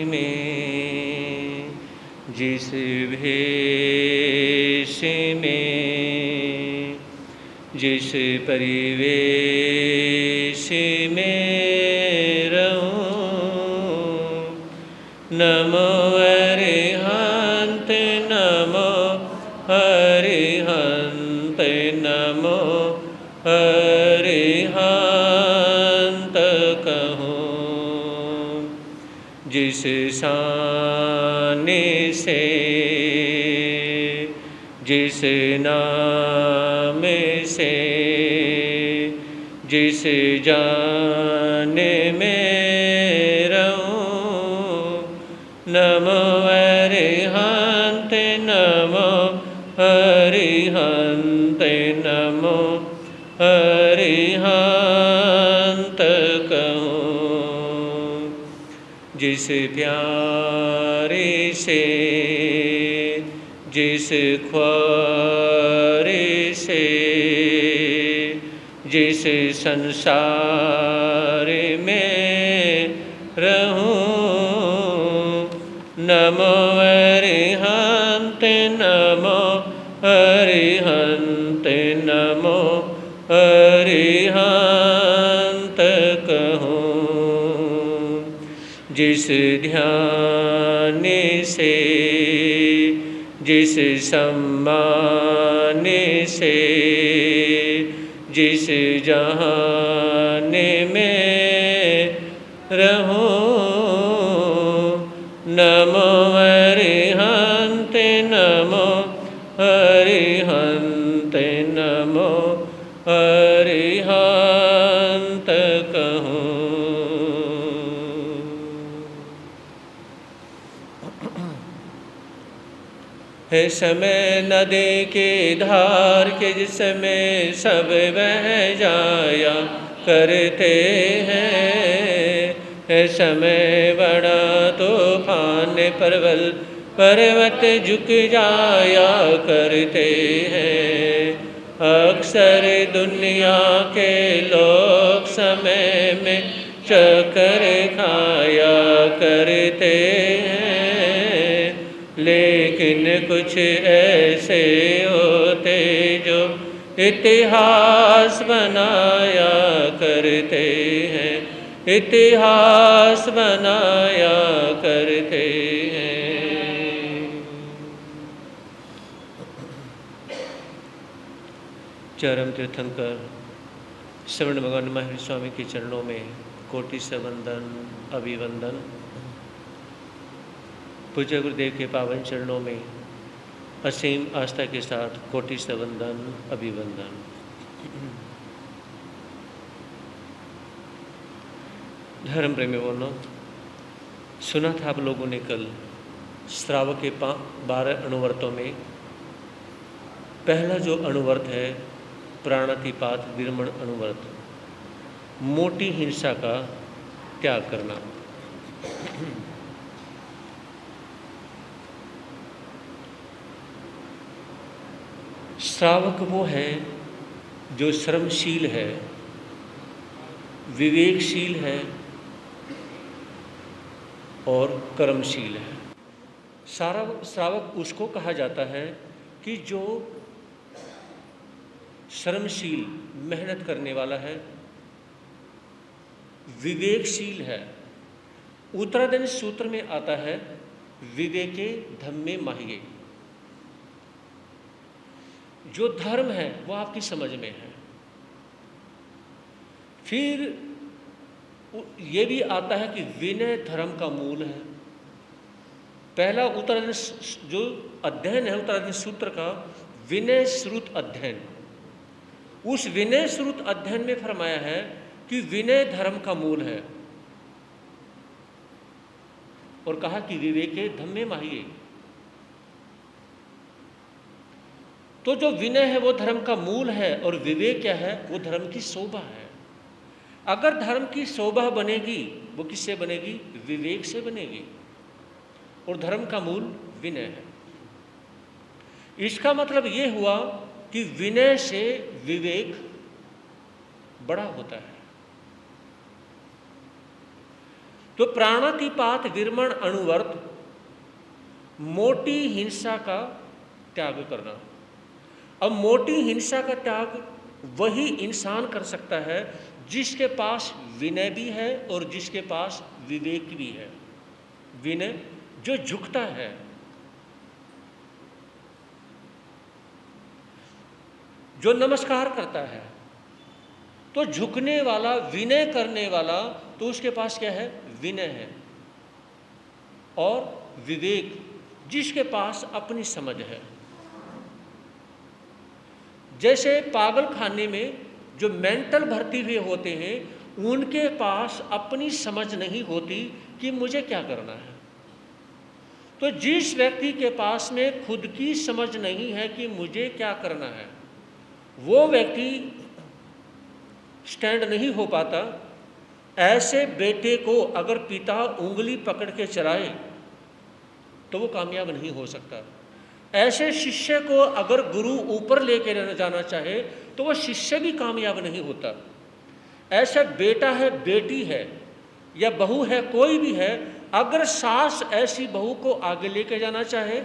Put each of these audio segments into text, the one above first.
में, जिस भेष में, जिस परिवेश में रहूं। नमो अरिहंत, नमो अरिहंत, नमो अरिहंत कहूँ। जिस शाने से, जिस नाम से, जिस जान में रहूं। नमो अरिहंत, नमो अरिहंत, नमो अरिहंत कहूँ। जिस प्यारे से, जिस ख्वारे से, जिस संसार में रहूं। नमो अरिहंत, नमो अरिहंत, नमो अरिहंत कहूँ। जिस ध्यान से, जिस सम्मान से, जिस जहान में रहूं। नमो अरिहंत, नमो अरिहंत, नमो अरिहंत कहूँ। है समय नदी के धार के, जिसमें सब बह जाया करते हैं। है समय बड़ा तूफान, प्रबल पर्वत झुक जाया करते हैं। अक्सर दुनिया के लोग समय में चक्कर खाया करते हैं। लेकिन कुछ ऐसे होते जो इतिहास बनाया करते हैं, इतिहास बनाया करते हैं। चरम तीर्थंकर श्रवण भगवान महर्षि स्वामी के चरणों में कोटि से वंदन अभिवंदन। पूज्य गुरुदेव के पावन चरणों में असीम आस्था के साथ कोटि से वंदन अभिवंदन। धर्म प्रेमी बोलो, सुना था आप लोगों ने कल श्रावक के 12 अणुवर्तों में पहला जो अणुवर्त है प्राणातिपात विरमण अणुवर्त, मोटी हिंसा का त्याग करना। श्रावक वो है जो श्रमशील है, विवेकशील है और कर्मशील है। श्रावक उसको कहा जाता है कि जो श्रमशील मेहनत करने वाला है, विवेकशील है। उत्तराधर्म सूत्र में आता है विवेके धम्मे माहिये। जो धर्म है वो आपकी समझ में है। फिर ये भी आता है कि विनय धर्म का मूल है। पहला उत्तराधर्म जो अध्ययन है उत्तराधर्म सूत्र का, विनय श्रुत अध्ययन। उस विनय श्रुत अध्ययन में फरमाया है कि विनय धर्म का मूल है और कहा कि विवेके धम्मे माहिये। तो जो विनय है वो धर्म का मूल है और विवेक क्या है, वो धर्म की शोभा है। अगर धर्म की शोभा बनेगी वो किससे बनेगी? विवेक से बनेगी। और धर्म का मूल विनय है। इसका मतलब ये हुआ कि विनय से विवेक बड़ा होता है। तो प्राणातिपात विरमण अणुवर्त, मोटी हिंसा का त्याग करना। अब मोटी हिंसा का त्याग वही इंसान कर सकता है जिसके पास विनय भी है और जिसके पास विवेक भी है। विनय जो झुकता है, जो नमस्कार करता है, तो झुकने वाला, विनय करने वाला, तो उसके पास क्या है? विनय है। और विवेक जिसके पास अपनी समझ है। जैसे पागल खाने में जो मेंटल भर्ती हुए होते हैं, उनके पास अपनी समझ नहीं होती कि मुझे क्या करना है। तो जिस व्यक्ति के पास में खुद की समझ नहीं है कि मुझे क्या करना है, वो व्यक्ति स्टैंड नहीं हो पाता। ऐसे बेटे को अगर पिता उंगली पकड़ के चलाए तो वो कामयाब नहीं हो सकता। ऐसे शिष्य को अगर गुरु ऊपर लेके जाना चाहे तो वह शिष्य भी कामयाब नहीं होता। ऐसा बेटा है, बेटी है या बहू है, कोई भी है, अगर सास ऐसी बहू को आगे लेके जाना चाहे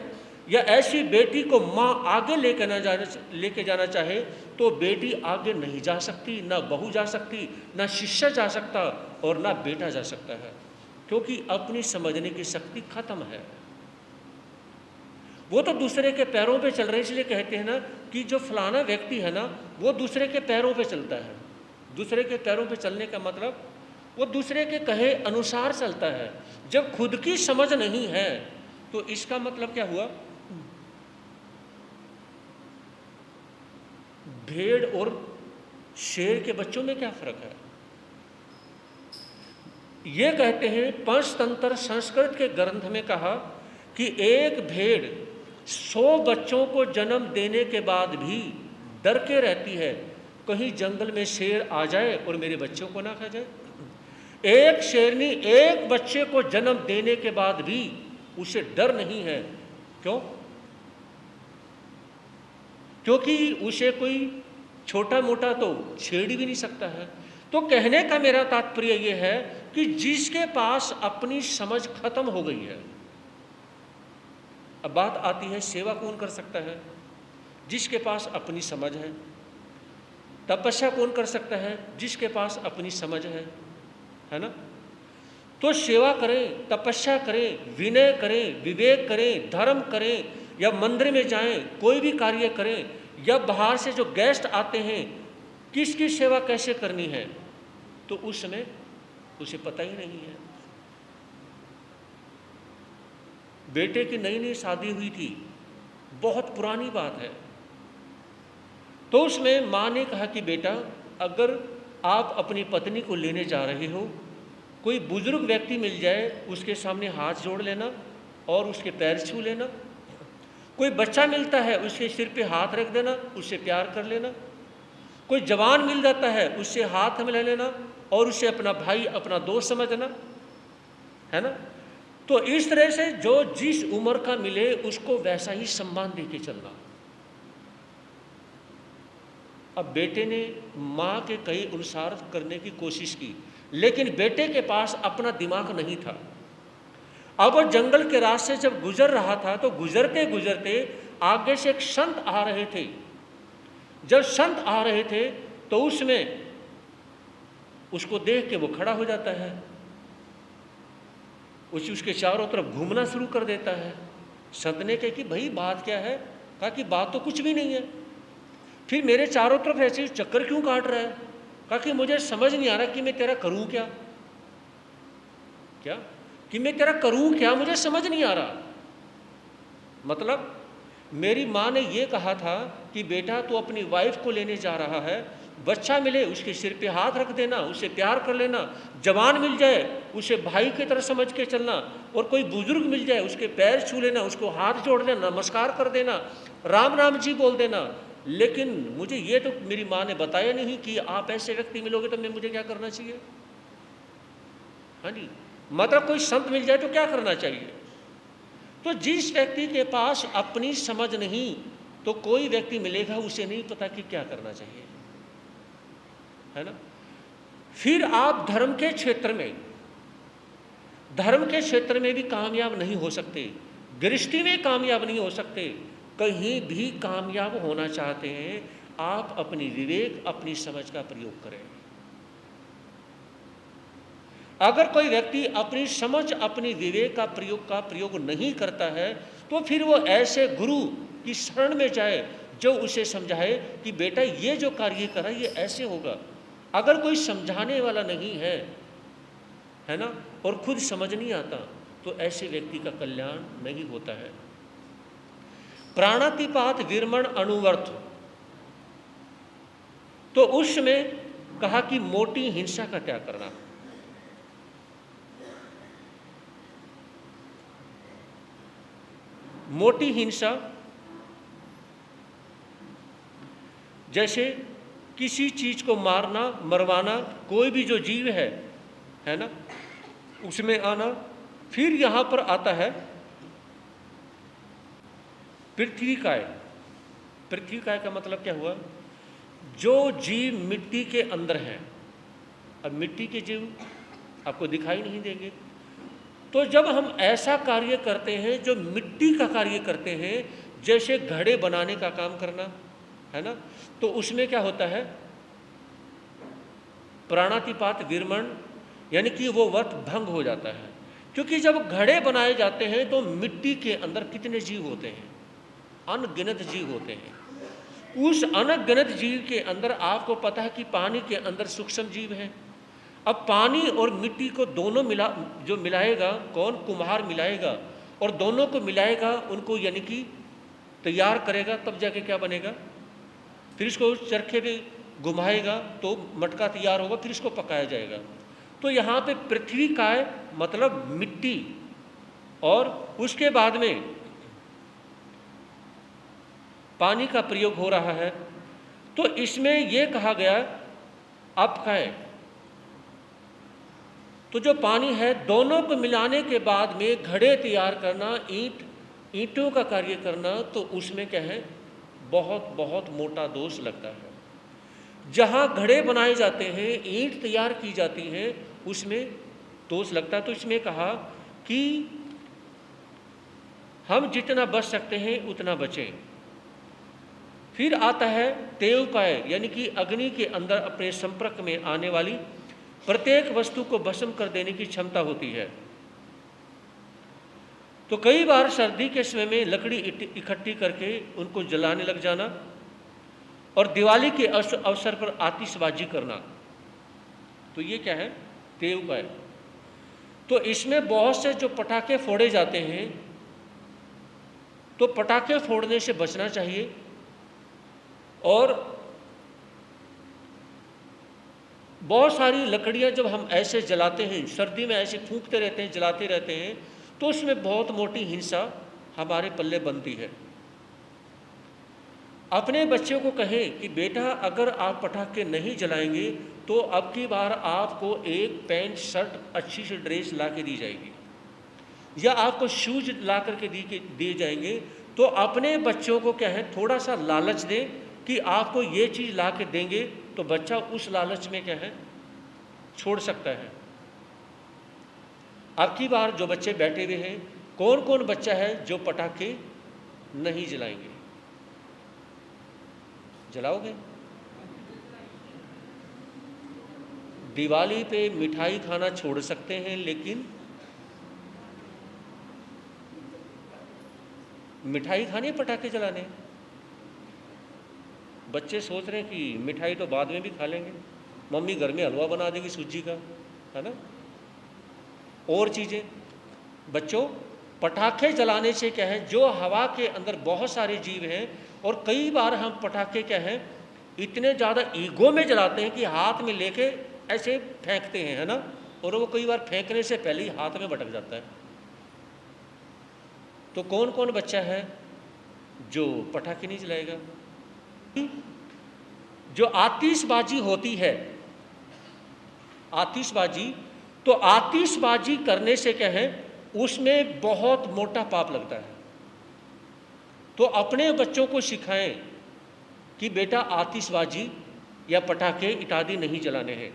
या ऐसी बेटी को माँ आगे लेके जाना चाहे तो बेटी आगे नहीं जा सकती, ना बहू जा सकती, ना शिष्य जा सकता और ना बेटा जा सकता है, क्योंकि अपनी समझने की शक्ति खत्म है। वो तो दूसरे के पैरों पे चल रहे हैं। इसलिए कहते हैं ना कि जो फलाना व्यक्ति है ना, वो दूसरे के पैरों पे चलता है। दूसरे के पैरों पे चलने का मतलब वो दूसरे के कहे अनुसार चलता है। जब खुद की समझ नहीं है तो इसका मतलब क्या हुआ? भेड़ और शेर के बच्चों में क्या फर्क है? ये कहते हैं पंचतंत्र संस्कृत के ग्रंथ में कहा कि एक भेड़ 100 बच्चों को जन्म देने के बाद भी डर के रहती है, कहीं जंगल में शेर आ जाए और मेरे बच्चों को ना खा जाए। एक शेरनी एक बच्चे को जन्म देने के बाद भी उसे डर नहीं है। क्यों? क्योंकि उसे कोई छोटा मोटा तो छेड़ भी नहीं सकता है। तो कहने का मेरा तात्पर्य यह है कि जिसके पास अपनी समझ खत्म हो गई है, अब बात आती है सेवा कौन कर सकता है? जिसके पास अपनी समझ है। तपस्या कौन कर सकता है? जिसके पास अपनी समझ है ना? तो सेवा करें, तपस्या करें, विनय करें, विवेक करें, धर्म करें, या मंदिर में जाएं, कोई भी कार्य करें, या बाहर से जो गेस्ट आते हैं किसकी सेवा कैसे करनी है, तो उस समय उसे पता ही नहीं है। बेटे की नई नई शादी हुई थी, बहुत पुरानी बात है, तो उसमें माँ ने कहा कि बेटा अगर आप अपनी पत्नी को लेने जा रहे हो, कोई बुजुर्ग व्यक्ति मिल जाए उसके सामने हाथ जोड़ लेना और उसके पैर छू लेना। कोई बच्चा मिलता है उसके सिर पे हाथ रख देना, उससे प्यार कर लेना। कोई जवान मिल जाता है उससे हाथ मिला लेना और उसे अपना भाई, अपना दोस्त समझना, है ना? तो इस तरह से जो जिस उम्र का मिले उसको वैसा ही सम्मान देके चलना। अब बेटे ने माँ के कहे अनुसार करने की कोशिश की, लेकिन बेटे के पास अपना दिमाग नहीं था। अब वो जंगल के रास्ते जब गुजर रहा था तो गुजरते गुजरते आगे से एक संत आ रहे थे। जब संत आ रहे थे तो उसमें उसको देख के वो खड़ा हो जाता है, उसके चारों तरफ घूमना शुरू कर देता है। संत ने कहा कि भाई बात क्या है? कहा कि बात तो कुछ भी नहीं है, फिर मेरे चारों तरफ ऐसे चक्कर क्यों काट रहा है? कहा कि मुझे समझ नहीं आ रहा कि मैं तेरा करूं क्या, क्या कि मैं तेरा करूं क्या, मुझे समझ नहीं आ रहा। मतलब मेरी माँ ने ये कहा था कि बेटा तू अपनी वाइफ को लेने जा रहा है, बच्चा मिले उसके सिर पे हाथ रख देना, उसे प्यार कर लेना, जवान मिल जाए उसे भाई की तरह समझ के चलना, और कोई बुजुर्ग मिल जाए उसके पैर छू लेना, उसको हाथ जोड़ लेना, नमस्कार कर देना, राम राम जी बोल देना। लेकिन मुझे ये तो मेरी माँ ने बताया नहीं कि आप ऐसे व्यक्ति मिलोगे तो मुझे क्या करना चाहिए। हाँ जी, मतलब कोई संत मिल जाए तो क्या करना चाहिए? तो जिस व्यक्ति के पास अपनी समझ नहीं, तो कोई व्यक्ति मिलेगा उसे नहीं पता कि क्या करना चाहिए, है ना? फिर आप धर्म के क्षेत्र में धर्म के क्षेत्र में भी कामयाब नहीं हो सकते, गृहस्थी में कामयाब नहीं हो सकते, कहीं भी कामयाब होना चाहते हैं, आप अपनी विवेक, अपनी समझ का प्रयोग करें। अगर कोई व्यक्ति अपनी समझ, अपनी विवेक का प्रयोग नहीं करता है, तो फिर वो ऐसे गुरु की शरण में जाए जो उसे समझाए कि बेटा ये जो कार्य कर रहा है ये ऐसे होगा। अगर कोई समझाने वाला नहीं है ना, और खुद समझ नहीं आता, तो ऐसे व्यक्ति का कल्याण नहीं होता है। प्राणातिपात विरमण अनुवर्त, तो उसमें कहा कि मोटी हिंसा का त्याग करना। मोटी हिंसा जैसे किसी चीज को मारना, मरवाना, कोई भी जो जीव है ना, उसमें आना। फिर यहां पर आता है पृथ्वीकाय। पृथ्वीकाय का मतलब क्या हुआ? जो जीव मिट्टी के अंदर हैं। अब मिट्टी के जीव आपको दिखाई नहीं देंगे, तो जब हम ऐसा कार्य करते हैं जो मिट्टी का कार्य करते हैं, जैसे घड़े बनाने का काम करना, है ना, तो उसमें क्या होता है? प्राणातिपात विरमण, यानी कि वो व्रत भंग हो जाता है। क्योंकि जब घड़े बनाए जाते हैं तो मिट्टी के अंदर कितने जीव होते हैं? अनगिनत जीव होते हैं। उस अनगिनत जीव के अंदर आपको पता है कि पानी के अंदर सूक्ष्म जीव हैं। अब पानी और मिट्टी को दोनों जो मिलाएगा कौन? कुम्हार मिलाएगा, और दोनों को मिलाएगा, उनको यानी कि तैयार करेगा, तब जाके क्या बनेगा? फिर इसको चरखे पे घुमाएगा तो मटका तैयार होगा, फिर इसको पकाया जाएगा। तो यहाँ पे पृथ्वी काय मतलब मिट्टी, और उसके बाद में पानी का प्रयोग हो रहा है। तो इसमें यह कहा गया अपकाय, तो जो पानी है दोनों को मिलाने के बाद में घड़े तैयार करना, ईंटों का कार्य करना, तो उसमें क्या है? बहुत बहुत मोटा दोष लगता है। जहाँ घड़े बनाए जाते हैं, ईंट तैयार की जाती है, उसमें दोष लगता है। तो इसमें कहा कि हम जितना बच सकते हैं उतना बचें। फिर आता है तेवकाय, यानी कि अग्नि के अंदर अपने संपर्क में आने वाली प्रत्येक वस्तु को भस्म कर देने की क्षमता होती है। तो कई बार सर्दी के समय में लकड़ी इकट्ठी करके उनको जलाने लग जाना, और दिवाली के अवसर पर आतिशबाजी करना, तो ये क्या है? तेवकाय। तो इसमें बहुत से जो पटाखे फोड़े जाते हैं, तो पटाखे फोड़ने से बचना चाहिए। और बहुत सारी लकड़ियां जब हम ऐसे जलाते हैं, सर्दी में ऐसे फूंकते रहते हैं, जलाते रहते हैं, तो उसमें बहुत मोटी हिंसा हमारे पल्ले बनती है। अपने बच्चों को कहें कि बेटा अगर आप पटाखे नहीं जलाएंगे तो अब की बार आपको एक पैंट शर्ट अच्छी सी ड्रेस ला के दी जाएगी, या आपको शूज ला करके दिए जाएंगे। तो अपने बच्चों को क्या है? थोड़ा सा लालच दें कि आपको ये चीज़ ला के देंगे, तो बच्चा उस लालच में क्या है? छोड़ सकता है। अब की बार जो बच्चे बैठे हुए हैं, कौन कौन बच्चा है जो पटाखे नहीं जलाएंगे? जलाओगे? दिवाली पे मिठाई खाना छोड़ सकते हैं, लेकिन मिठाई खानी, पटाखे जलाने। बच्चे सोच रहे हैं कि मिठाई तो बाद में भी खा लेंगे, मम्मी घर में हलवा बना देगी सूजी का, है ना, और चीज़ें। बच्चों, पटाखे जलाने से क्या है? जो हवा के अंदर बहुत सारे जीव हैं, और कई बार हम पटाखे क्या है? इतने ज़्यादा ईगो में जलाते हैं कि हाथ में लेके ऐसे फेंकते हैं, है ना, और वो कई बार फेंकने से पहले ही हाथ में भटक जाता है। तो कौन कौन बच्चा है जो पटाखे नहीं जलाएगा? जो आतिशबाजी होती है, आतिशबाजी, तो आतिशबाजी करने से क्या है? उसमें बहुत मोटा पाप लगता है। तो अपने बच्चों को सिखाएं कि बेटा आतिशबाजी या पटाखे इत्यादि नहीं जलाने हैं।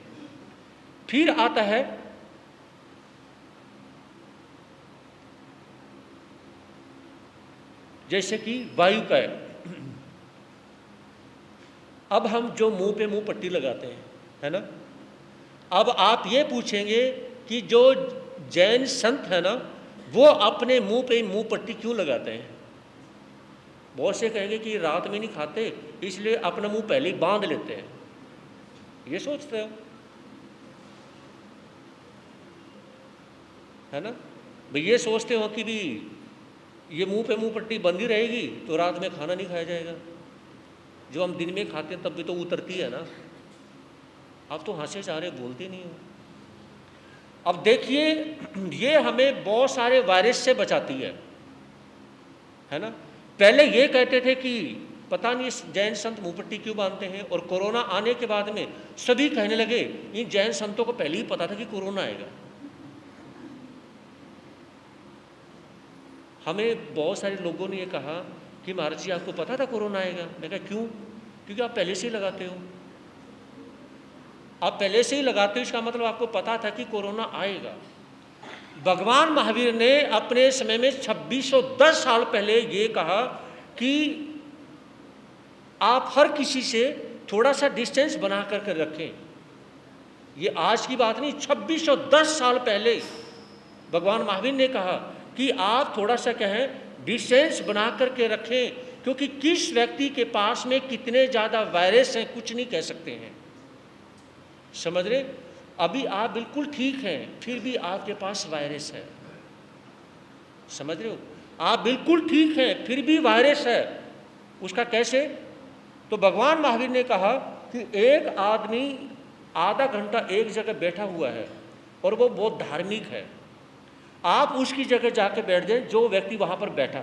फिर आता है जैसे कि वायु का अब हम जो मुंह पे मुंह पट्टी लगाते हैं, है ना, अब आप ये पूछेंगे कि जो जैन संत है ना, वो अपने मुंह पे मुंह पट्टी क्यों लगाते हैं? बहुत से कहेंगे कि रात में नहीं खाते इसलिए अपना मुंह पहले ही बांध लेते हैं, ये सोचते हो, है ना भाई, ये सोचते हो कि भी ये मुंह पे मुंह पट्टी बंदी रहेगी तो रात में खाना नहीं खाया जाएगा, जो हम दिन में खाते हैं तब भी तो उतरती है ना। आप तो हंसे जा रहे, बोलते नहीं हो। अब देखिए, ये हमें बहुत सारे वायरस से बचाती है ना। पहले ये कहते थे कि पता नहीं जैन संत मुंह पट्टी क्यों बांधते हैं, और कोरोना आने के बाद में सभी कहने लगे इन जैन संतों को पहले ही पता था कि कोरोना आएगा। हमें बहुत सारे लोगों ने ये कहा कि महाराज जी आपको पता था कोरोना आएगा? मैं कहा क्यों? क्योंकि आप पहले से ही लगाते हो। आप पहले से ही लगाते हो इसका मतलब आपको पता था कि कोरोना आएगा। भगवान महावीर ने अपने समय में 2610 साल पहले ये कहा कि आप हर किसी से थोड़ा सा डिस्टेंस बना करके रखें। ये आज की बात नहीं, 2610 साल पहले भगवान महावीर ने कहा कि आप थोड़ा सा कहें डिस्टेंस बना करके रखें, क्योंकि किस व्यक्ति के पास में कितने ज़्यादा वायरस हैं कुछ नहीं कह सकते हैं। समझ रहे? अभी आप बिल्कुल ठीक हैं फिर भी आपके पास वायरस है। समझ रहे हो? आप बिल्कुल ठीक हैं फिर भी वायरस है। उसका कैसे? तो भगवान महावीर ने कहा कि एक आदमी आधा घंटा एक जगह बैठा हुआ है और वो बहुत धार्मिक है, आप उसकी जगह जाके बैठ जाएं जो व्यक्ति वहाँ पर बैठा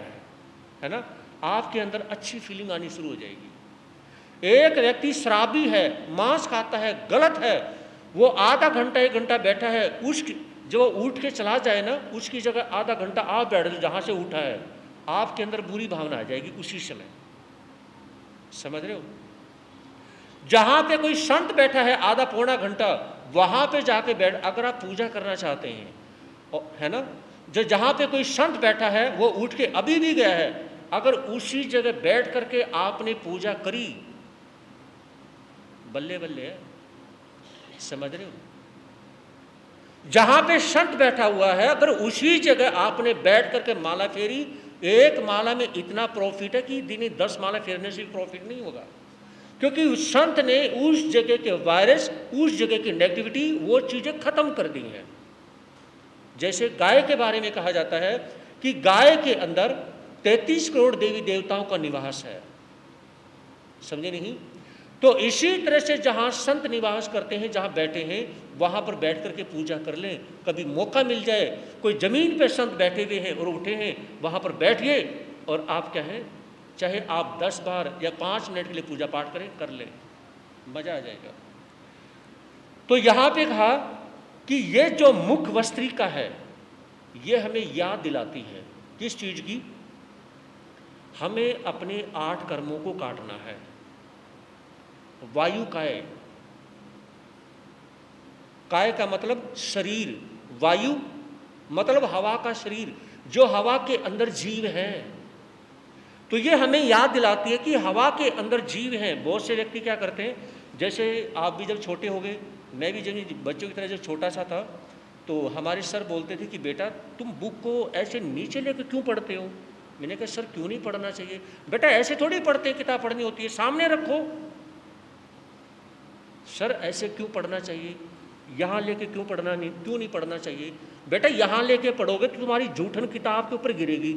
है ना, आपके अंदर अच्छी फीलिंग आनी शुरू हो जाएगी। एक व्यक्ति शराबी है, मांस खाता है, गलत है, वो आधा घंटा एक घंटा बैठा है, उसकी जो उठ के चला जाए ना, उसकी जगह आधा घंटा आप बैठ जाए जहाँ से उठा है, आपके अंदर बुरी भावना आ जाएगी उसी समय। समझ रहे हो? जहाँ पे कोई संत बैठा है आधा पौना घंटा, वहाँ पे जाके बैठ, अगर आप पूजा करना चाहते हैं, है ना, जो जहाँ पे कोई संत बैठा है वो उठ के अभी भी गया है, अगर उसी जगह बैठ करके आपने पूजा करी, बल्ले बल्ले है। समझ रहे हो? जहाँ पे संत बैठा हुआ है अगर उसी जगह आपने बैठ करके माला फेरी, एक माला में इतना प्रॉफिट है कि दिन 10 माला फेरने से प्रॉफिट नहीं होगा, क्योंकि उस संत ने उस जगह के वायरस, उस जगह की नेगेटिविटी, वो चीज़ें खत्म कर दी हैं। जैसे गाय के बारे में कहा जाता है कि गाय के अंदर 33 करोड़ देवी देवताओं का निवास है। समझे नहीं? तो इसी तरह से जहाँ संत निवास करते हैं, जहाँ बैठे हैं, वहाँ पर बैठ करके पूजा कर लें। कभी मौका मिल जाए, कोई ज़मीन पे संत बैठे हुए हैं और उठे हैं, वहाँ पर बैठिए और आप कहें, चाहे आप 10 बार या 5 मिनट के लिए पूजा पाठ करें, कर लें, मज़ा आ जाएगा। तो यहाँ पे कहा कि ये जो मुख वस्त्रिका है, ये हमें याद दिलाती है किस चीज़ की? हमें अपने 8 कर्मों को काटना है। वायु काय, काय का मतलब शरीर, वायु मतलब हवा का शरीर, जो हवा के अंदर जीव हैं। तो ये हमें याद दिलाती है कि हवा के अंदर जीव हैं। बहुत से व्यक्ति क्या करते हैं, जैसे आप भी जब छोटे हो गए, मैं भी जब बच्चों की तरह जब छोटा सा था, तो हमारे सर बोलते थे कि बेटा तुम बुक को ऐसे नीचे लेकर क्यों पढ़ते हो? मैंने कहा सर क्यों नहीं पढ़ना चाहिए? बेटा ऐसे थोड़ी पढ़ते, किताब पढ़नी होती है, सामने रखो। सर ऐसे क्यों पढ़ना चाहिए? यहाँ लेके क्यों नहीं पढ़ना चाहिए? बेटा यहाँ लेके पढ़ोगे तो तुम्हारी जूठन किताब के ऊपर गिरेगी,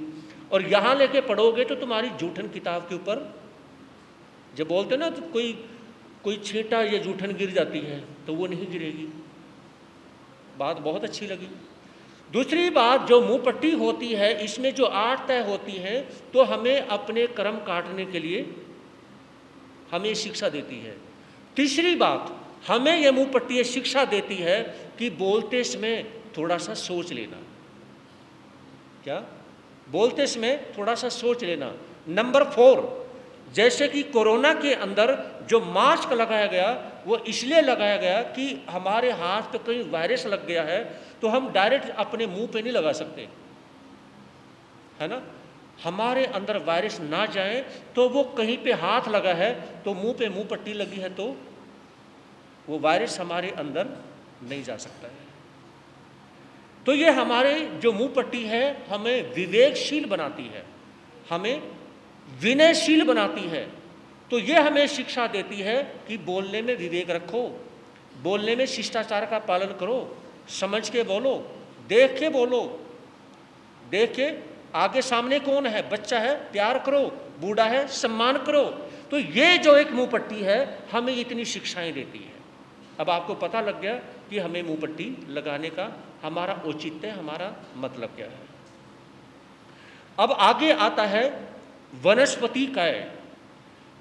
और यहाँ लेके पढ़ोगे तो तुम्हारी जूठन किताब के ऊपर, जब बोलते ना तो कोई छींटा या जूठन गिर जाती है तो वो नहीं गिरेगी। बात बहुत अच्छी लगी। दूसरी बात, जो मुंह पट्टी होती है, इसमें जो 8 तय होती हैं, तो हमें अपने कर्म काटने के लिए हमें शिक्षा देती है। तीसरी बात, हमें यह मुंह पट्टी ये शिक्षा देती है कि बोलते समय थोड़ा सा सोच लेना। क्या? बोलते समय थोड़ा सा सोच लेना। नंबर 4, जैसे कि कोरोना के अंदर जो मास्क लगाया गया, वो इसलिए लगाया गया कि हमारे हाथ पे कहीं वायरस लग गया है तो हम डायरेक्ट अपने मुंह पे नहीं लगा सकते, है ना। हमारे अंदर वायरस ना जाए, तो वो कहीं पे हाथ लगा है तो मुंह पे मुंह पट्टी लगी है तो वो वायरस हमारे अंदर नहीं जा सकता है। तो ये हमारे जो मुंह पट्टी है हमें विवेकशील बनाती है, हमें विनयशील बनाती है। तो ये हमें शिक्षा देती है कि बोलने में विवेक रखो, बोलने में शिष्टाचार का पालन करो, समझ के बोलो, देख के बोलो, देख के आगे सामने कौन है, बच्चा है प्यार करो, बूढ़ा है सम्मान करो। तो ये जो एक मुंह पट्टी है हमें इतनी शिक्षाएं देती है। अब आपको पता लग गया कि हमें मुंह पट्टी लगाने का हमारा औचित्य, हमारा मतलब क्या है। अब आगे आता है वनस्पति काय।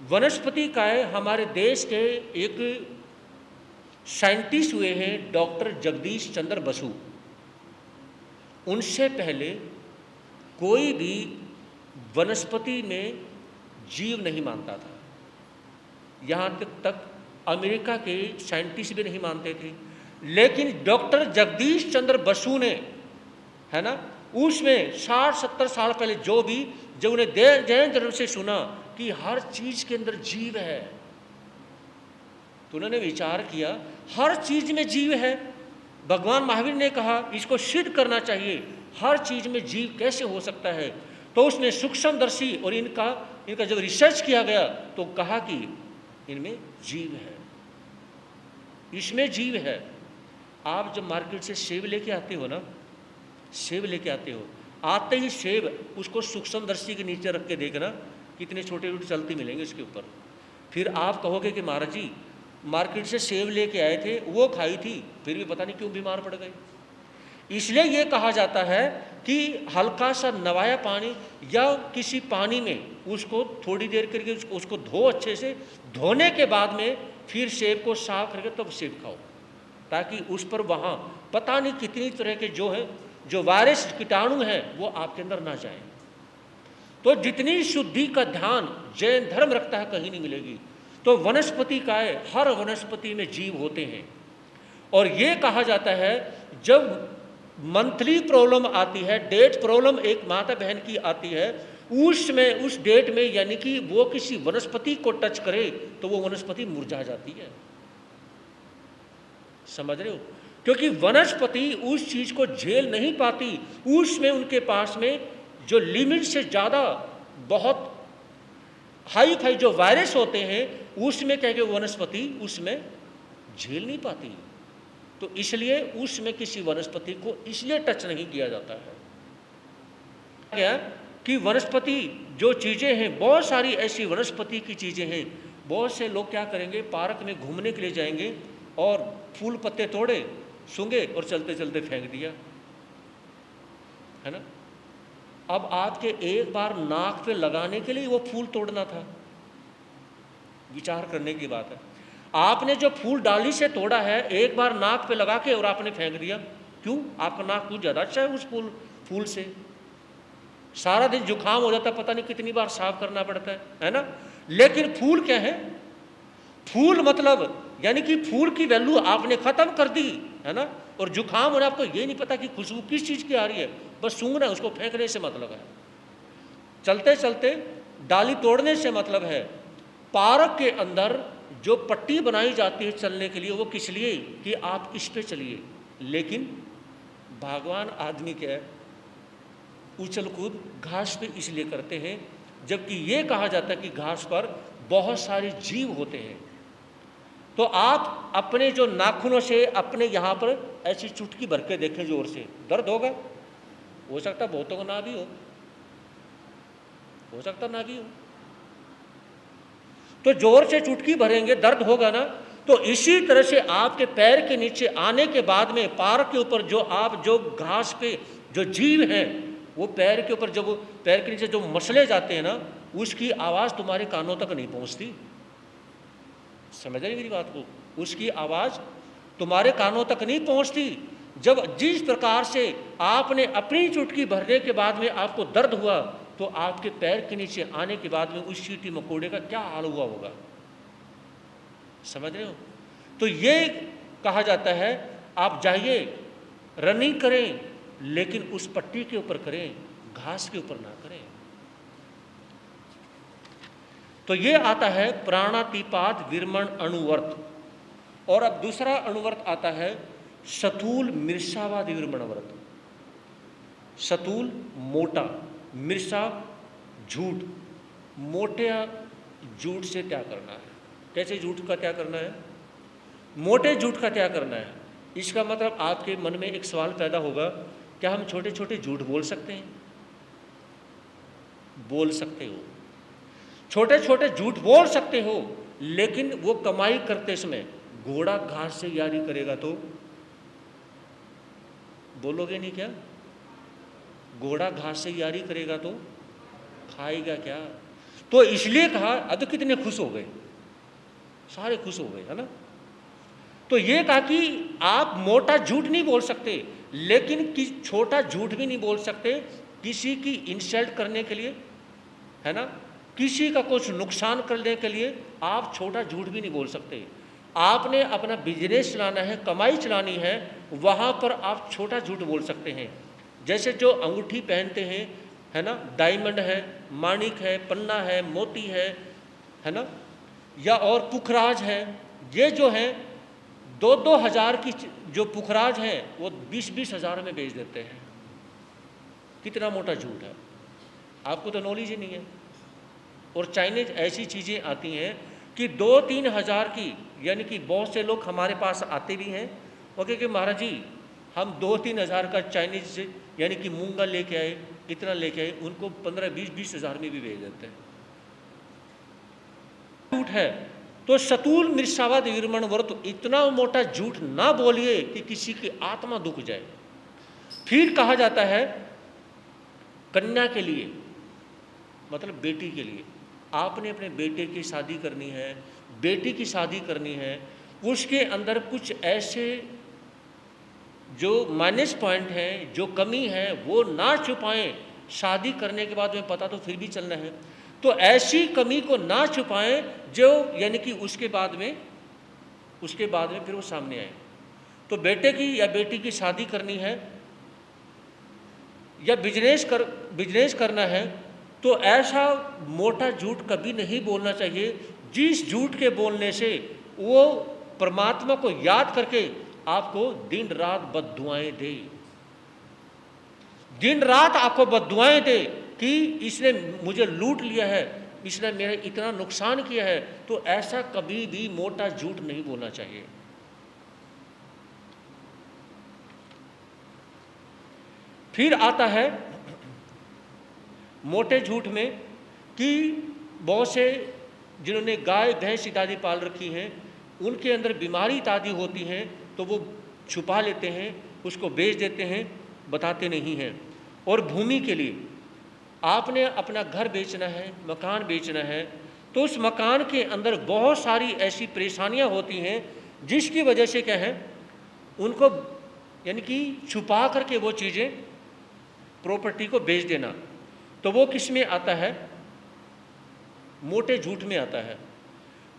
वनस्पति काय हमारे देश के एक साइंटिस्ट हुए हैं डॉक्टर जगदीश चंद्र बसु। उनसे पहले कोई भी वनस्पति में जीव नहीं मानता था, यहाँ तक अमेरिका के साइंटिस्ट भी नहीं मानते थे। लेकिन डॉक्टर जगदीश चंद्र बसु ने, है ना, उसमें 60-70 साल पहले जब उन्हें जैन धर्म से सुना कि हर चीज के अंदर जीव है, तो उन्होंने विचार किया हर चीज में जीव है। भगवान महावीर ने कहा इसको सिद्ध करना चाहिए, हर चीज में जीव कैसे हो सकता है। तो उसने सूक्ष्मदर्शी और इनका जब रिसर्च किया गया तो कहा कि इनमें जीव है, इसमें जीव है। आप जब मार्केट से सेब लेके आते हो ना, सेब लेके आते हो, आते ही सेब उसको सूक्ष्मदर्शी के नीचे रख के देखना कितने छोटे छोटे चलते मिलेंगे उसके ऊपर। फिर आप कहोगे कि महाराज जी मार्केट से सेब लेके आए थे, वो खाई थी, फिर भी पता नहीं क्यों बीमार पड़ गए। इसलिए ये कहा जाता है कि हल्का सा नवाया पानी या किसी पानी में उसको थोड़ी देर करके उसको धो, अच्छे से धोने के बाद में फिर सेब को साफ करके तब सेब खाओ, ताकि उस पर वहाँ पता नहीं कितनी तरह के जो वायरस कीटाणु हैं वो आपके अंदर ना जाए। तो जितनी शुद्धि का ध्यान जैन धर्म रखता है कहीं नहीं मिलेगी। तो वनस्पति काय, हर वनस्पति में जीव होते हैं। और ये कहा जाता है जब मंथली प्रॉब्लम आती है, डेट प्रॉब्लम एक माता बहन की आती है, उस डेट में यानी कि वो किसी वनस्पति को टच करे तो वो वनस्पति मुरझा जाती है। समझ रहे हो? क्योंकि वनस्पति उस चीज को झेल नहीं पाती, उसमें उनके पास में जो लिमिट से ज़्यादा बहुत हाई जो वायरस होते हैं उसमें क्या कि वनस्पति उसमें झेल नहीं पाती। तो इसलिए उसमें किसी वनस्पति को इसलिए टच नहीं किया जाता है। क्या कि वनस्पति जो चीज़ें हैं, बहुत सारी ऐसी वनस्पति की चीज़ें हैं। बहुत से लोग क्या करेंगे, पार्क में घूमने के लिए जाएंगे और फूल पत्ते तोड़े, सूंघे और चलते चलते फेंक दिया, है ना। अब आपके एक बार नाक पे लगाने के लिए वो फूल तोड़ना था, विचार करने की बात है। आपने जो फूल डाली से तोड़ा है, एक बार नाक पे लगा के और आपने फेंक दिया, क्यों? आपका नाक कुछ ज़्यादा अच्छा है उस फूल से। सारा दिन जुकाम हो जाता है, पता नहीं कितनी बार साफ करना पड़ता है ना। लेकिन फूल क्या है? फूल मतलब यानी कि फूल की वैल्यू आपने खत्म कर दी, है ना। और जुकाम होना, आपको ये नहीं पता कि खुशबू किस चीज़ की आ रही है, बस सूंघना, उसको फेंकने से मतलब है, चलते चलते डाली तोड़ने से मतलब है। पार्क के अंदर जो पट्टी बनाई जाती है चलने के लिए, वो किस लिए? कि आप इस पे चलिए। लेकिन भगवान आदमी क्या है, उछल कूद घास पे इसलिए करते हैं, जबकि ये कहा जाता है कि घास पर बहुत सारे जीव होते हैं। तो आप अपने जो नाखूनों से अपने यहाँ पर ऐसी चुटकी भर के देखें, जोर से, दर्द होगा। हो सकता है बहुतों को ना भी हो सकता ना भी हो। तो जोर से चुटकी भरेंगे, दर्द होगा ना। तो इसी तरह से आपके पैर के नीचे आने के बाद में पार के ऊपर जो घास पे जो जीव हैं, वो पैर के ऊपर जब पैर के नीचे जो मसले जाते हैं ना, उसकी आवाज़ तुम्हारे कानों तक नहीं पहुंचती। समझ रहे मेरी बात को? उसकी आवाज़ तुम्हारे कानों तक नहीं पहुंचती। जब जिस प्रकार से आपने अपनी चुटकी भरने के बाद में आपको दर्द हुआ, तो आपके पैर के नीचे आने के बाद में उस चींटी मकोड़े का क्या हाल हुआ होगा। समझ रहे हो? तो ये कहा जाता है आप जाइए, रनिंग करें, लेकिन उस पट्टी के ऊपर करें, घास के ऊपर ना करें। तो ये आता है प्राणातिपात विरमण अनुवर्त। और अब दूसरा अनुवर्त आता है सतूल मिर्सावाद विरमण व्रत। सतूल मोटा, मिर्सा झूठ। मोटे झूठ से क्या करना है? कैसे झूठ का क्या करना है? मोटे झूठ का क्या करना है? इसका मतलब आपके मन में एक सवाल पैदा होगा, क्या हम छोटे छोटे झूठ बोल सकते हैं? बोल सकते हो, छोटे छोटे झूठ बोल सकते हो, लेकिन वो कमाई करते समय घोड़ा घास से यारी करेगा तो बोलोगे नहीं क्या? घोड़ा घास से यारी करेगा तो खाएगा क्या? तो इसलिए कहा, अब तो कितने खुश हो गए, सारे खुश हो गए, है ना? तो ये कहा कि आप मोटा झूठ नहीं बोल सकते, लेकिन छोटा झूठ भी नहीं बोल सकते किसी की इंसल्ट करने के लिए, है ना? किसी का कुछ नुकसान करने के लिए आप छोटा झूठ भी नहीं बोल सकते। आपने अपना बिजनेस चलाना है, कमाई चलानी है, वहाँ पर आप छोटा झूठ बोल सकते हैं। जैसे जो अंगूठी पहनते हैं, है ना, डायमंड है, माणिक है, पन्ना है, मोती है ना, या और पुखराज है, ये जो है 2-2 हज़ार की जो पुखराज है वो 20-20 हज़ार में बेच देते हैं। कितना मोटा झूठ है, आपको तो नॉलेज ही नहीं है। और चाइनीज ऐसी चीज़ें आती हैं कि 2-3 हज़ार की, यानी कि बहुत से लोग हमारे पास आते भी हैं और कहे कि महाराज जी हम 2-3 हज़ार का चाइनीज से यानी कि मूंगा लेके आए, इतना लेके आए, उनको 15-20 हज़ार में भी बेच देते हैं। झूठ है। तो सतूल मिर्सावाद विरमण व्रत, इतना मोटा झूठ ना बोलिए कि किसी की आत्मा दुख जाए। फिर कहा जाता है कन्या के लिए, मतलब बेटी के लिए, आपने अपने बेटे की शादी करनी है, बेटी की शादी करनी है, उसके अंदर कुछ ऐसे जो माइनस पॉइंट हैं, जो कमी है, वो ना छुपाएं। शादी करने के बाद में पता तो फिर भी चलना है, तो ऐसी कमी को ना छुपाएं जो यानी कि उसके बाद में फिर वो सामने आए। तो बेटे की या बेटी की शादी करनी है या बिजनेस करना है, तो ऐसा मोटा झूठ कभी नहीं बोलना चाहिए जिस झूठ के बोलने से वो परमात्मा को याद करके आपको दिन रात बद्दुआएं दे, दिन रात आपको बद्दुआएं दे कि इसने मुझे लूट लिया है, इसने मेरा इतना नुकसान किया है। तो ऐसा कभी भी मोटा झूठ नहीं बोलना चाहिए। फिर आता है मोटे झूठ में कि बहुत से जिन्होंने गाय भैंस इत्यादि पाल रखी हैं, उनके अंदर बीमारी इत्यादि होती हैं, तो वो छुपा लेते हैं, उसको बेच देते हैं, बताते नहीं हैं। और भूमि के लिए आपने अपना घर बेचना है, मकान बेचना है, तो उस मकान के अंदर बहुत सारी ऐसी परेशानियां होती हैं जिसकी वजह से क्या है, उनको यानी कि छुपा करके वो चीज़ें प्रॉपर्टी को बेच देना, तो वो किस में आता है? मोटे झूठ में आता है।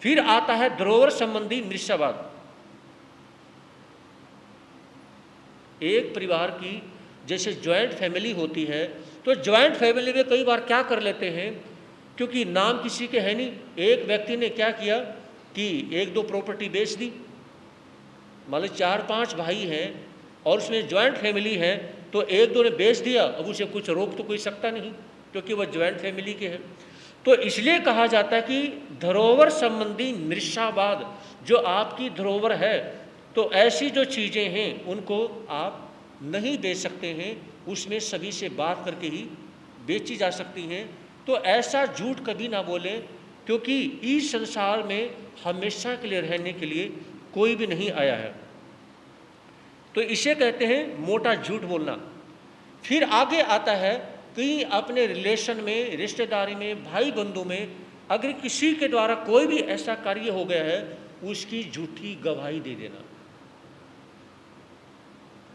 फिर आता है धरोहर संबंधी मिर्सावाद। एक परिवार की जैसे ज्वाइंट फैमिली होती है, तो ज्वाइंट फैमिली में कई बार क्या कर लेते हैं, क्योंकि नाम किसी के है नहीं, एक व्यक्ति ने क्या किया कि 1-2 प्रॉपर्टी बेच दी। मान लो 4-5 भाई हैं और उसमें ज्वाइंट फैमिली है, तो 1-2 ने बेच दिया, अब उसे कुछ रोक तो कोई सकता नहीं क्योंकि वह ज्वाइंट फैमिली के हैं। तो इसलिए कहा जाता है कि धरोहर संबंधी मिर्सावाद, जो आपकी धरोहर है, तो ऐसी जो चीज़ें हैं उनको आप नहीं बेच सकते हैं, उसमें सभी से बात करके ही बेची जा सकती हैं। तो ऐसा झूठ कभी ना बोलें, क्योंकि इस संसार में हमेशा के लिए रहने के लिए कोई भी नहीं आया है। तो इसे कहते हैं मोटा झूठ बोलना। फिर आगे आता है कहीं अपने रिलेशन में, रिश्तेदारी में, भाई बंधु में अगर किसी के द्वारा कोई भी ऐसा कार्य हो गया है, उसकी झूठी गवाही दे देना।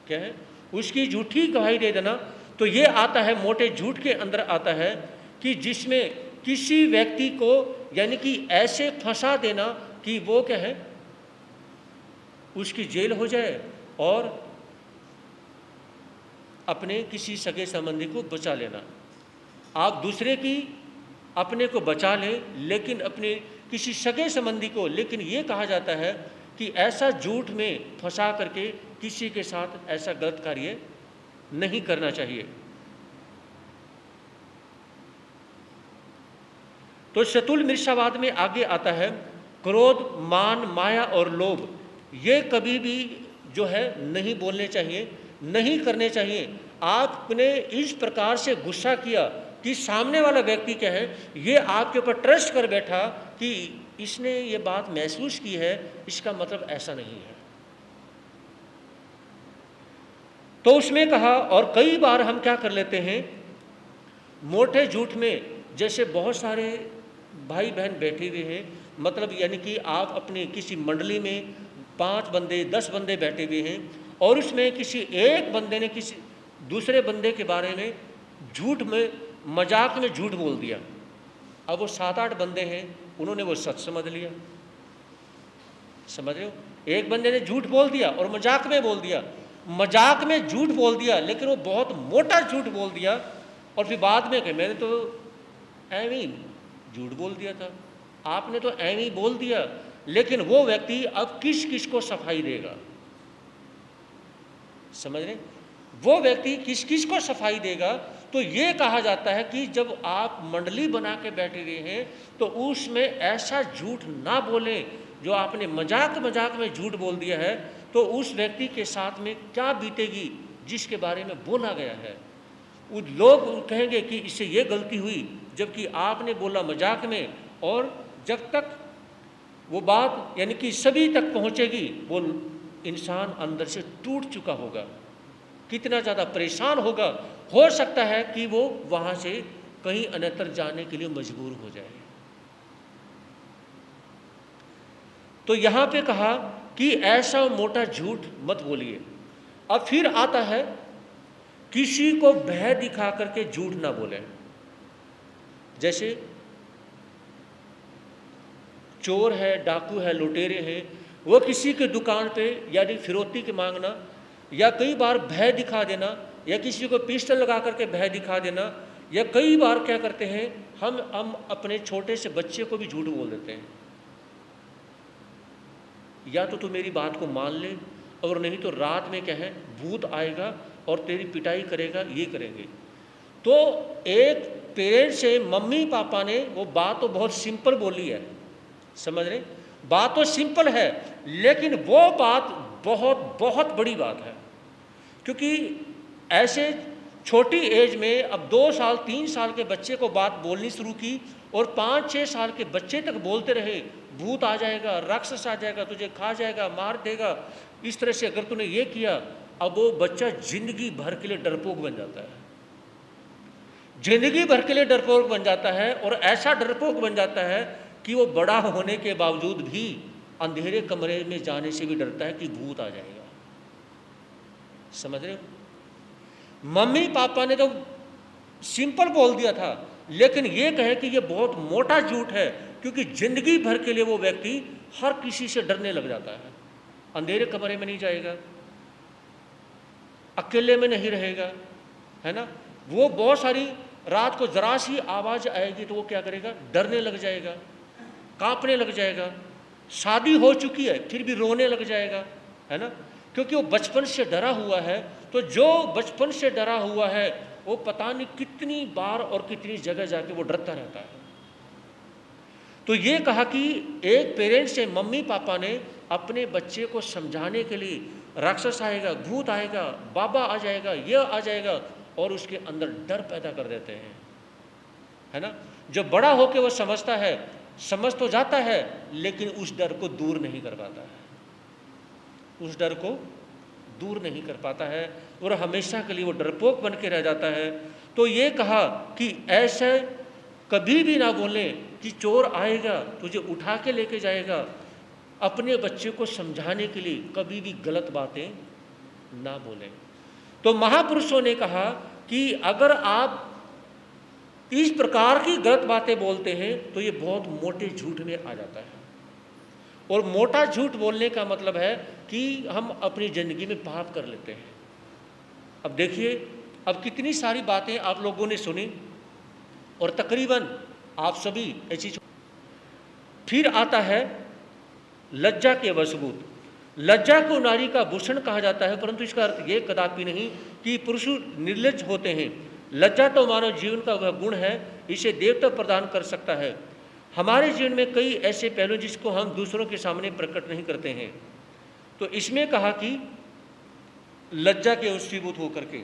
क्या है? उसकी झूठी गवाही दे देना। तो ये आता है मोटे झूठ के अंदर आता है कि जिसमें किसी व्यक्ति को यानी कि ऐसे फंसा देना कि वो क्या है, उसकी जेल हो जाए और अपने किसी सगे संबंधी को बचा लेना। आप दूसरे की अपने को बचा लें, लेकिन अपने किसी सगे संबंधी को, लेकिन ये कहा जाता है कि ऐसा झूठ में फंसा करके किसी के साथ ऐसा गलत कार्य नहीं करना चाहिए। तो शतुल मिर्शावाद में आगे आता है, क्रोध, मान, माया और लोभ ये कभी भी जो है नहीं बोलने चाहिए, नहीं करने चाहिए। आपने इस प्रकार से गुस्सा किया कि सामने वाला व्यक्ति क्या है, ये आपके ऊपर ट्रस्ट कर बैठा कि इसने ये बात महसूस की है, इसका मतलब ऐसा नहीं है। तो उसमें कहा, और कई बार हम क्या कर लेते हैं, मोटे झूठ में, जैसे बहुत सारे भाई बहन बैठे हुए हैं, मतलब यानी कि आप अपनी किसी मंडली में 5 बंदे 10 बंदे बैठे हुए हैं, और उसमें किसी एक बंदे ने किसी दूसरे बंदे के बारे में झूठ में, मजाक में झूठ बोल दिया। अब वो 7-8 बंदे हैं, उन्होंने वो सच समझ लिया। समझ रहे हो, एक बंदे ने झूठ बोल दिया और मजाक में बोल दिया, मजाक में झूठ बोल दिया, लेकिन वो बहुत मोटा झूठ बोल दिया, और फिर बाद में कहे मैंने तो ऐਵੇਂ ही झूठ बोल दिया था, आपने तो ऐਵੇਂ ही बोल दिया। लेकिन वो व्यक्ति अब किस किस को सफाई देगा? समझ रहे, वो व्यक्ति किस किस को सफाई देगा? तो ये कहा जाता है कि जब आप मंडली बना के बैठे हुए हैं, तो उसमें ऐसा झूठ ना बोलें जो आपने मजाक मजाक में झूठ बोल दिया है, तो उस व्यक्ति के साथ में क्या बीतेगी जिसके बारे में बोला गया है। वो लोग कहेंगे कि इससे ये गलती हुई, जबकि आपने बोला मजाक में, और जब तक वो बात यानी कि सभी तक पहुंचेगी, वो इंसान अंदर से टूट चुका होगा, कितना ज़्यादा परेशान होगा, हो सकता है कि वो वहाँ से कहीं अन्यत्र जाने के लिए मजबूर हो जाए। तो यहाँ पे कहा कि ऐसा मोटा झूठ मत बोलिए। अब फिर आता है, किसी को भय दिखा करके झूठ ना बोले। जैसे चोर है, डाकू है, लुटेरे हैं, वो किसी के दुकान पे यानी फिरौती के मांगना, या कई बार भय दिखा देना, या किसी को पिस्टल लगा करके भय दिखा देना, या कई बार क्या करते हैं, हम अपने छोटे से बच्चे को भी झूठ बोल देते हैं, या तो तू मेरी बात को मान ले, और नहीं तो रात में क्या है, भूत आएगा और तेरी पिटाई करेगा, ये करेंगे। तो एक पेरेंट से मम्मी पापा ने वो बात तो बहुत सिंपल बोली है, समझ रहे, बात तो सिंपल है, लेकिन वो बात बहुत बहुत बड़ी बात है। क्योंकि ऐसे छोटी एज में अब 2 साल 3 साल के बच्चे को बात बोलनी शुरू की, और 5-6 साल के बच्चे तक बोलते रहे, भूत आ जाएगा, राक्षस आ जाएगा, तुझे खा जाएगा, मार देगा, इस तरह से अगर तूने ये किया, अब वो बच्चा जिंदगी भर के लिए डरपोक बन जाता है, जिंदगी भर के लिए डरपोक बन जाता है। और ऐसा डरपोक बन जाता है कि वो बड़ा होने के बावजूद भी अंधेरे कमरे में जाने से भी डरता है कि भूत आ जाएगा। समझ रहे हो, मम्मी पापा ने तो सिंपल बोल दिया था, लेकिन ये कहे कि ये बहुत मोटा झूठ है, क्योंकि जिंदगी भर के लिए वो व्यक्ति हर किसी से डरने लग जाता है, अंधेरे कमरे में नहीं जाएगा, अकेले में नहीं रहेगा, है ना। वो बहुत सारी रात को जरा सी आवाज़ आएगी तो वो क्या करेगा, डरने लग जाएगा, कांपने लग जाएगा। शादी हो चुकी है फिर भी रोने लग जाएगा, है ना, क्योंकि वो बचपन से डरा हुआ है। तो जो बचपन से डरा हुआ है वो पता नहीं कितनी बार और कितनी जगह जाके वो डरता रहता है। तो ये कहा कि एक पेरेंट्स से मम्मी पापा ने अपने बच्चे को समझाने के लिए, राक्षस आएगा, भूत आएगा, बाबा आ जाएगा, यह आ जाएगा, और उसके अंदर डर पैदा कर देते हैं, है ना। जब बड़ा होके वो समझता है, समझ तो जाता है, लेकिन उस डर को दूर नहीं कर पाता है, उस डर को दूर नहीं कर पाता है, और हमेशा के लिए वो डरपोक बन के रह जाता है। तो ये कहा कि ऐसे कभी भी ना बोलें कि चोर आएगा तुझे उठा के लेके जाएगा। अपने बच्चे को समझाने के लिए कभी भी गलत बातें ना बोलें। तो महापुरुषों ने कहा कि अगर आप इस प्रकार की गलत बातें बोलते हैं तो ये बहुत मोटे झूठ में आ जाता है। और मोटा झूठ बोलने का मतलब है कि हम अपनी ज़िंदगी में पाप कर लेते हैं। अब देखिए, अब कितनी सारी बातें आप लोगों ने सुनी, और तकरीबन आप सभी ऐसी। फिर आता है लज्जा के वशभूत। लज्जा को नारी का भूषण कहा जाता है, परंतु इसका अर्थ ये कदापि नहीं कि पुरुष निर्लज्ज होते हैं। लज्जा तो मानव जीवन का वह गुण है, इसे देवता प्रदान कर सकता है। हमारे जीवन में कई ऐसे पहलू जिसको हम दूसरों के सामने प्रकट नहीं करते हैं, तो इसमें कहा कि लज्जा के वशीभूत होकर के।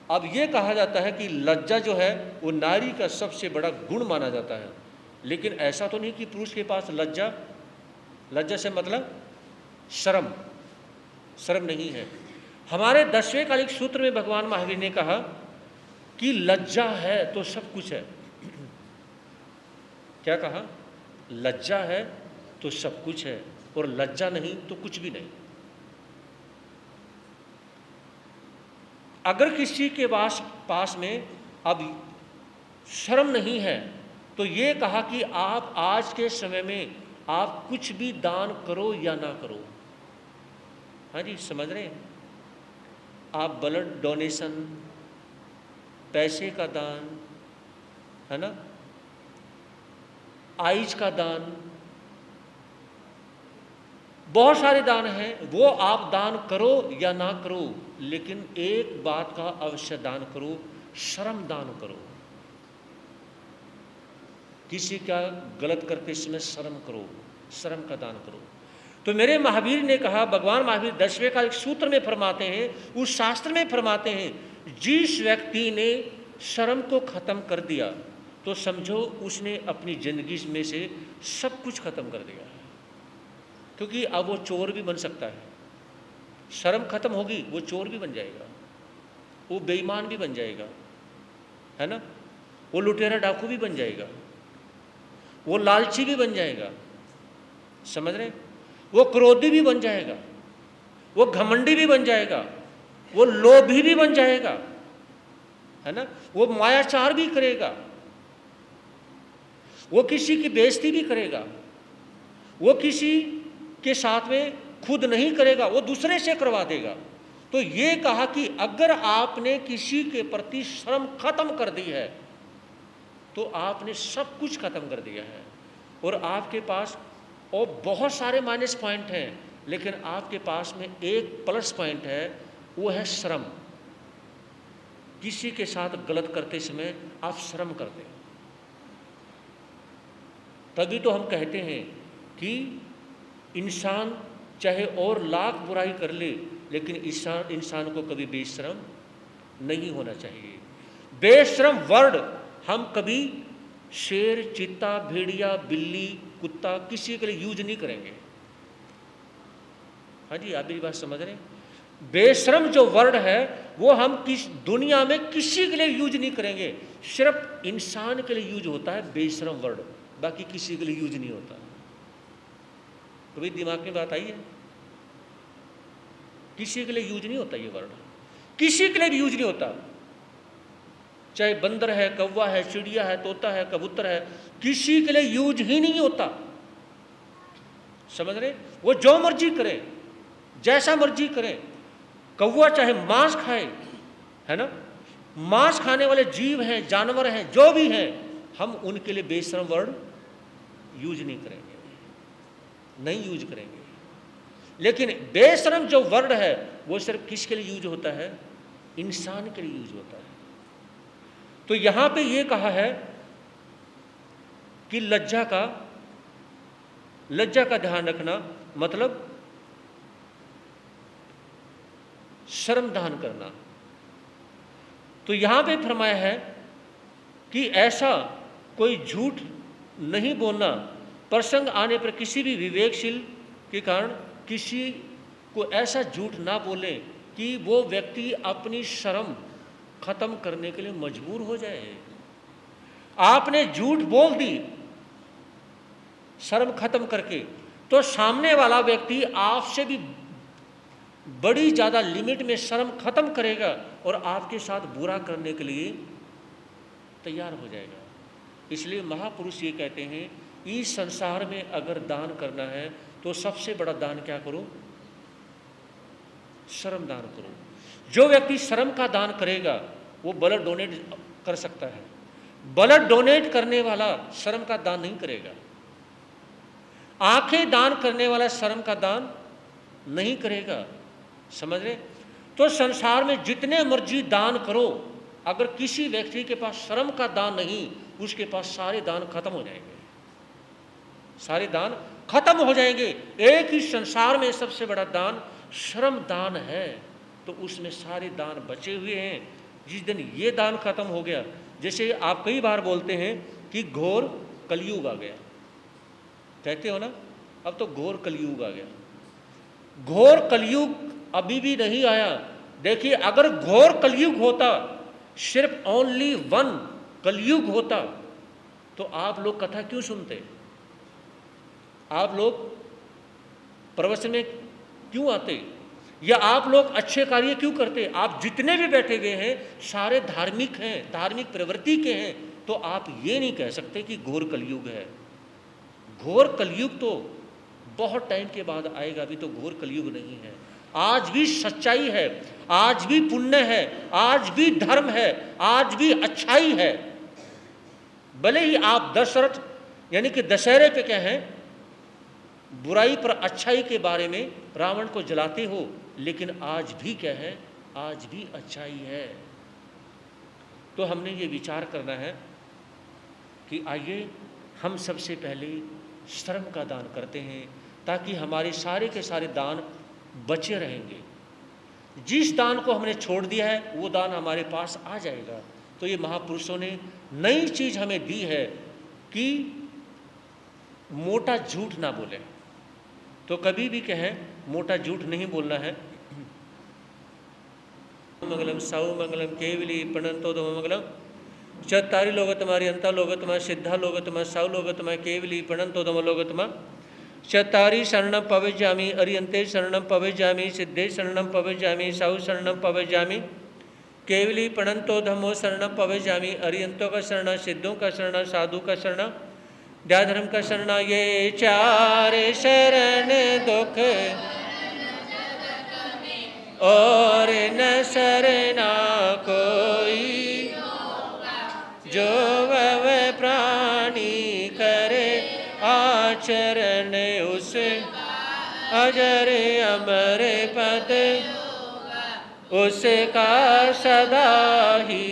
अब ये कहा जाता है कि लज्जा जो है वो नारी का सबसे बड़ा गुण माना जाता है, लेकिन ऐसा तो नहीं कि पुरुष के पास लज्जा से मतलब शर्म नहीं है। हमारे 10वें कालिक सूत्र में भगवान महावीर ने कहा कि लज्जा है तो सब कुछ है। क्या कहा? लज्जा है तो सब कुछ है, और लज्जा नहीं तो कुछ भी नहीं। अगर किसी के पास में अब शर्म नहीं है, तो ये कहा कि आप आज के समय में आप कुछ भी दान करो या ना करो। हाँ जी, समझ रहे हैं? आप ब्लड डोनेशन, पैसे का दान, है ना, आइज का दान, बहुत सारे दान हैं, वो आप दान करो या ना करो, लेकिन एक बात का अवश्य दान करो, शर्म दान करो। किसी का गलत करते समय शर्म करो, शर्म का दान करो। तो मेरे महावीर ने कहा, भगवान महावीर 10वें का एक सूत्र में फरमाते हैं, उस शास्त्र में फरमाते हैं, जिस व्यक्ति ने शर्म को खत्म कर दिया तो समझो उसने अपनी जिंदगी में से सब कुछ खत्म कर दिया। क्योंकि अब वो चोर भी बन सकता है। शर्म खत्म होगी, वो चोर भी बन जाएगा, वो बेईमान भी बन जाएगा, है ना, वो लुटेरा डाकू भी बन जाएगा, वो लालची भी बन जाएगा, समझ रहे, वो क्रोधी भी बन जाएगा, वो घमंडी भी बन जाएगा, वो लोभी भी बन जाएगा, है ना, वो मायाचार भी करेगा, वो किसी की बेइज्जती भी करेगा, वो किसी के साथ में खुद नहीं करेगा, वो दूसरे से करवा देगा। तो ये कहा कि अगर आपने किसी के प्रति शर्म खत्म कर दी है तो आपने सब कुछ खत्म कर दिया है। और आपके पास और बहुत सारे माइनस पॉइंट हैं, लेकिन आपके पास में एक प्लस पॉइंट है, वो है शर्म। किसी के साथ गलत करते समय आप शर्म करते हैं। तभी तो हम कहते हैं कि इंसान चाहे और लाख बुराई कर ले, लेकिन इंसान को कभी बेशर्म नहीं होना चाहिए। बेशर्म वर्ड हम कभी शेर, चीता, भेड़िया, बिल्ली, कुत्ता किसी के लिए यूज नहीं करेंगे। हाँ जी, आप मेरी बात समझ रहे हैं? बेशर्म जो वर्ड है वो हम किस दुनिया में किसी के लिए यूज नहीं करेंगे, सिर्फ इंसान के लिए यूज होता है बेशर्म वर्ड, बाकी किसी के लिए यूज नहीं होता। तो भाई दिमाग में बात आई है? किसी के लिए यूज नहीं होता ये वर्ड, किसी के लिए भी यूज नहीं होता। चाहे बंदर है, कौवा है, चिड़िया है, तोता है, कबूतर है, किसी के लिए यूज ही नहीं होता। समझ रहे? वो जो मर्जी करें, जैसा मर्जी करें। कौवा चाहे मांस खाए, है ना, मांस खाने वाले जीव हैं, जानवर हैं, जो भी हैं, हम उनके लिए बेशर्म वर्ड यूज नहीं करेंगे, नहीं यूज करेंगे। लेकिन बेशर्म जो वर्ड है वो सिर्फ किसके लिए यूज होता है? इंसान के लिए यूज होता है। तो यहां पे ये कहा है कि लज्जा का ध्यान रखना, मतलब शर्म दान करना। तो यहां पे फरमाया है कि ऐसा कोई झूठ नहीं बोलना, प्रसंग आने पर किसी भी विवेकशील के कारण किसी को ऐसा झूठ ना बोले कि वो व्यक्ति अपनी शर्म खत्म करने के लिए मजबूर हो जाए। आपने झूठ बोल दी शर्म खत्म करके, तो सामने वाला व्यक्ति आपसे भी बड़ी ज्यादा लिमिट में शर्म खत्म करेगा और आपके साथ बुरा करने के लिए तैयार हो जाएगा। इसलिए महापुरुष ये कहते हैं, इस संसार में अगर दान करना है तो सबसे बड़ा दान क्या करो? शर्म दान करो। जो व्यक्ति शर्म का दान करेगा वो ब्लड डोनेट कर सकता है, ब्लड डोनेट करने वाला शर्म का दान नहीं करेगा, आंखें दान करने वाला शर्म का दान नहीं करेगा। समझ रहे? तो संसार में जितने मर्जी दान करो, अगर किसी व्यक्ति के पास शर्म का दान नहीं, उसके पास सारे दान खत्म हो जाएंगे, सारे दान खत्म हो जाएंगे। एक ही संसार में सबसे बड़ा दान श्रम दान है, तो उसमें सारे दान बचे हुए हैं। जिस दिन ये दान खत्म हो गया, जैसे आप कई बार बोलते हैं कि घोर कलयुग आ गया, कहते हो ना, अब तो घोर कलयुग आ गया। घोर कलयुग अभी भी नहीं आया। देखिए, अगर घोर कलयुग होता, सिर्फ ओनली वन कलयुग होता, तो आप लोग कथा क्यों सुनते? आप लोग प्रवचन में क्यों आते? या आप लोग अच्छे कार्य क्यों करते? आप जितने भी बैठे हुए हैं सारे धार्मिक हैं, धार्मिक प्रवृत्ति के हैं, तो आप ये नहीं कह सकते कि घोर कलयुग है। घोर कलयुग तो बहुत टाइम के बाद आएगा, अभी तो घोर कलयुग नहीं है। आज भी सच्चाई है, आज भी पुण्य है, आज भी धर्म है, आज भी अच्छाई है। भले ही आप दशरथ यानी कि दशहरे पे कहें, बुराई पर अच्छाई के बारे में रावण को जलाते हो, लेकिन आज भी क्या है? आज भी अच्छाई है। तो हमने ये विचार करना है कि आइए हम सबसे पहले श्रम का दान करते हैं, ताकि हमारे सारे के सारे दान बचे रहेंगे। जिस दान को हमने छोड़ दिया है वो दान हमारे पास आ जाएगा। तो ये महापुरुषों ने नई चीज़ हमें दी है कि मोटा झूठ ना बोलें। तो कभी भी कहें मोटा झूठ नहीं बोलना है। मंगलम साउ मंगलम केवली प्रणंतो दो मंगलम चत्तारी लोगतमा रियंता लोगतमा सिद्धा लोगतमा साउ लोगतमा केवली प्रणंतो दम लोगतमा चत्तारी शरणम पवेजामी अरियंते शरणम पवेजामी सिद्धे शरणम पवेजामी साउ शरणम पवेजामी केवली प्रणंतो धमो शरणम पवेजामी अरियंतों का शरण, सिद्धों का शरण, साधु का शरण, धर्म का शरण, ये चार शरण दुख और न शरणा कोई, जो वह प्राणी करे आचरण, उस अजर अमर पद उसका सदा ही